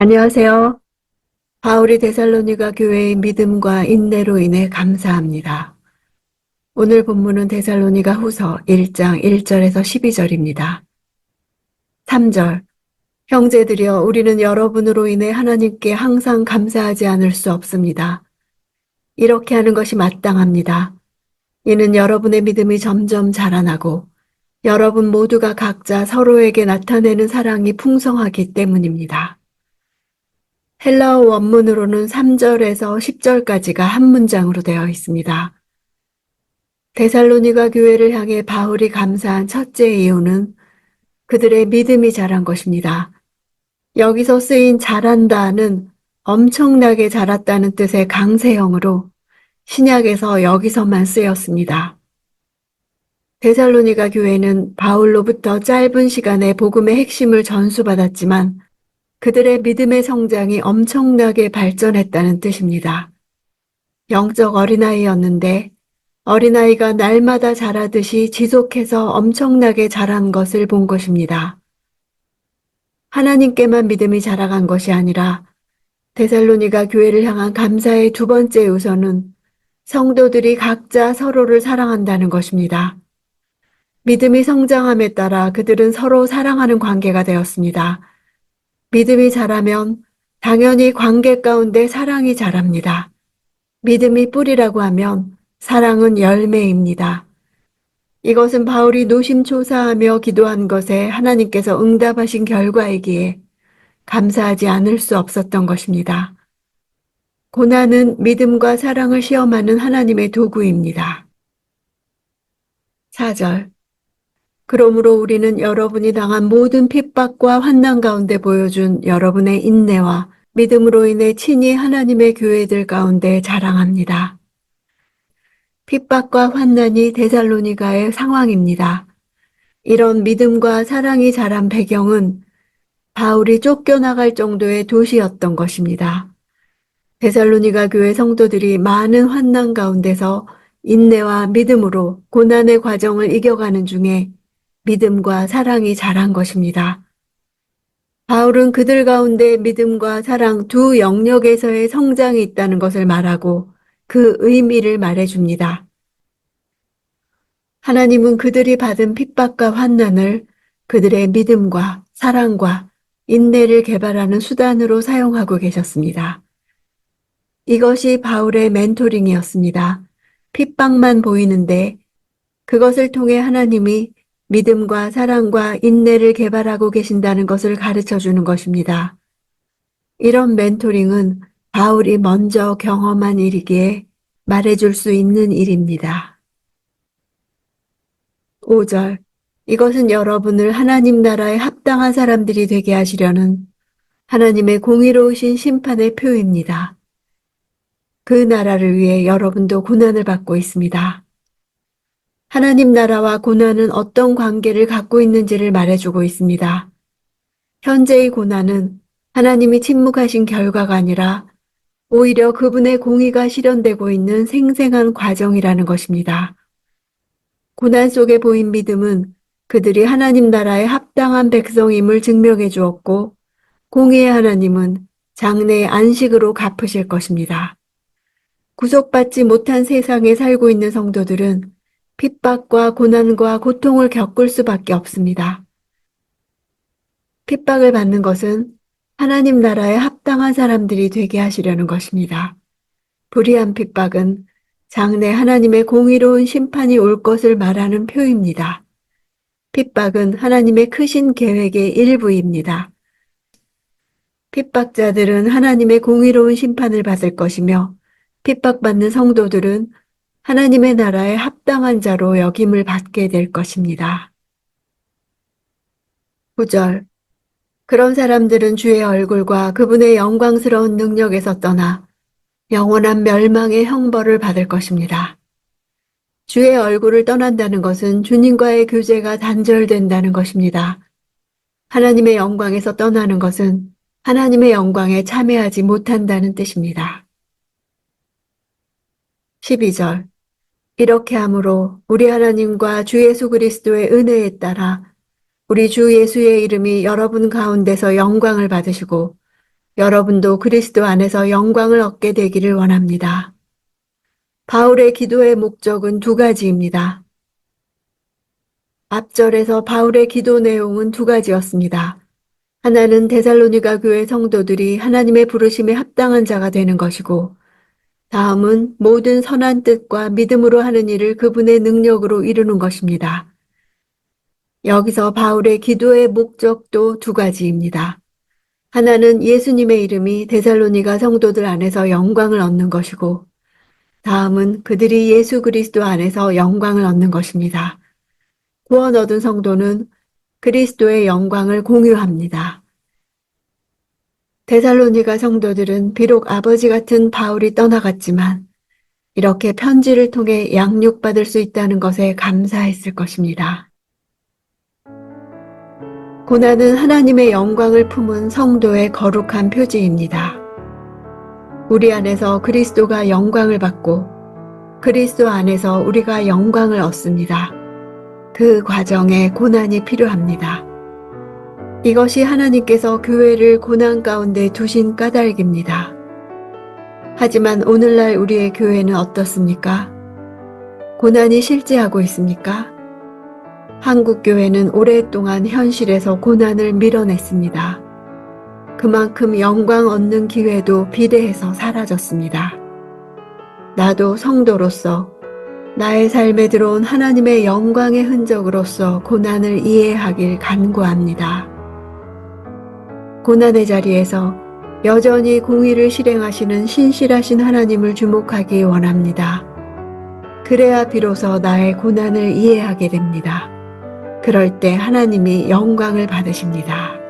안녕하세요. 바울이 데살로니가 교회의 믿음과 인내로 인해 감사합니다. 오늘 본문은 데살로니가 후서 1장 1절에서 12절입니다. 3절. 형제들이여, 우리는 여러분으로 인해 하나님께 항상 감사하지 않을 수 없습니다. 이렇게 하는 것이 마땅합니다. 이는 여러분의 믿음이 점점 자라나고 여러분 모두가 각자 서로에게 나타내는 사랑이 풍성하기 때문입니다. 헬라어 원문으로는 3절에서 10절까지가 한 문장으로 되어 있습니다. 데살로니가 교회를 향해 바울이 감사한 첫째 이유는 그들의 믿음이 자란 것입니다. 여기서 쓰인 자란다는 엄청나게 자랐다는 뜻의 강세형으로 신약에서 여기서만 쓰였습니다. 데살로니가 교회는 바울로부터 짧은 시간에 복음의 핵심을 전수받았지만 그들의 믿음의 성장이 엄청나게 발전했다는 뜻입니다. 영적 어린아이였는데 어린아이가 날마다 자라듯이 지속해서 엄청나게 자란 것을 본 것입니다. 하나님께만 믿음이 자라간 것이 아니라 데살로니가 교회를 향한 감사의 두 번째 요소는 성도들이 각자 서로를 사랑한다는 것입니다. 믿음이 성장함에 따라 그들은 서로 사랑하는 관계가 되었습니다. 믿음이 자라면 당연히 관계 가운데 사랑이 자랍니다. 믿음이 뿌리라고 하면 사랑은 열매입니다. 이것은 바울이 노심초사하며 기도한 것에 하나님께서 응답하신 결과이기에 감사하지 않을 수 없었던 것입니다. 고난은 믿음과 사랑을 시험하는 하나님의 도구입니다. 4절. 그러므로 우리는 여러분이 당한 모든 핍박과 환난 가운데 보여준 여러분의 인내와 믿음으로 인해 친히 하나님의 교회들 가운데 자랑합니다. 핍박과 환난이 데살로니가의 상황입니다. 이런 믿음과 사랑이 자란 배경은 바울이 쫓겨나갈 정도의 도시였던 것입니다. 데살로니가 교회 성도들이 많은 환난 가운데서 인내와 믿음으로 고난의 과정을 이겨가는 중에 믿음과 사랑이 자란 것입니다. 바울은 그들 가운데 믿음과 사랑 두 영역에서의 성장이 있다는 것을 말하고 그 의미를 말해줍니다. 하나님은 그들이 받은 핍박과 환난을 그들의 믿음과 사랑과 인내를 개발하는 수단으로 사용하고 계셨습니다. 이것이 바울의 멘토링이었습니다. 핍박만 보이는데 그것을 통해 하나님이 믿음과 사랑과 인내를 개발하고 계신다는 것을 가르쳐 주는 것입니다. 이런 멘토링은 바울이 먼저 경험한 일이기에 말해줄 수 있는 일입니다. 5절. 이것은 여러분을 하나님 나라에 합당한 사람들이 되게 하시려는 하나님의 공의로우신 심판의 표입니다. 그 나라를 위해 여러분도 고난을 받고 있습니다. 하나님 나라와 고난은 어떤 관계를 갖고 있는지를 말해주고 있습니다. 현재의 고난은 하나님이 침묵하신 결과가 아니라 오히려 그분의 공의가 실현되고 있는 생생한 과정이라는 것입니다. 고난 속에 보인 믿음은 그들이 하나님 나라에 합당한 백성임을 증명해 주었고 공의의 하나님은 장래의 안식으로 갚으실 것입니다. 구속받지 못한 세상에 살고 있는 성도들은 핍박과 고난과 고통을 겪을 수밖에 없습니다. 핍박을 받는 것은 하나님 나라에 합당한 사람들이 되게 하시려는 것입니다. 불의한 핍박은 장래 하나님의 공의로운 심판이 올 것을 말하는 표입니다. 핍박은 하나님의 크신 계획의 일부입니다. 핍박자들은 하나님의 공의로운 심판을 받을 것이며 핍박받는 성도들은 하나님의 나라에 합당한 자로 여김을 받게 될 것입니다. 9절. 그런 사람들은 주의 얼굴과 그분의 영광스러운 능력에서 떠나 영원한 멸망의 형벌을 받을 것입니다. 주의 얼굴을 떠난다는 것은 주님과의 교제가 단절된다는 것입니다. 하나님의 영광에서 떠나는 것은 하나님의 영광에 참여하지 못한다는 뜻입니다. 12절. 이렇게 함으로 우리 하나님과 주 예수 그리스도의 은혜에 따라 우리 주 예수의 이름이 여러분 가운데서 영광을 받으시고 여러분도 그리스도 안에서 영광을 얻게 되기를 원합니다. 바울의 기도의 목적은 두 가지입니다. 앞절에서 바울의 기도 내용은 두 가지였습니다. 하나는 데살로니가 교회 성도들이 하나님의 부르심에 합당한 자가 되는 것이고, 다음은 모든 선한 뜻과 믿음으로 하는 일을 그분의 능력으로 이루는 것입니다. 여기서 바울의 기도의 목적도 두 가지입니다. 하나는 예수님의 이름이 데살로니가 성도들 안에서 영광을 얻는 것이고, 다음은 그들이 예수 그리스도 안에서 영광을 얻는 것입니다. 구원 얻은 성도는 그리스도의 영광을 공유합니다. 데살로니가 성도들은 비록 아버지 같은 바울이 떠나갔지만 이렇게 편지를 통해 양육받을 수 있다는 것에 감사했을 것입니다. 고난은 하나님의 영광을 품은 성도의 거룩한 표지입니다. 우리 안에서 그리스도가 영광을 받고 그리스도 안에서 우리가 영광을 얻습니다. 그 과정에 고난이 필요합니다. 이것이 하나님께서 교회를 고난 가운데 두신 까닭입니다. 하지만 오늘날 우리의 교회는 어떻습니까? 고난이 실제하고 있습니까? 한국 교회는 오랫동안 현실에서 고난을 밀어냈습니다. 그만큼 영광 얻는 기회도 비대해서 사라졌습니다. 나도 성도로서 나의 삶에 들어온 하나님의 영광의 흔적으로서 고난을 이해하길 간구합니다. 고난의 자리에서 여전히 공의를 실행하시는 신실하신 하나님을 주목하기 원합니다. 그래야 비로소 나의 고난을 이해하게 됩니다. 그럴 때 하나님이 영광을 받으십니다.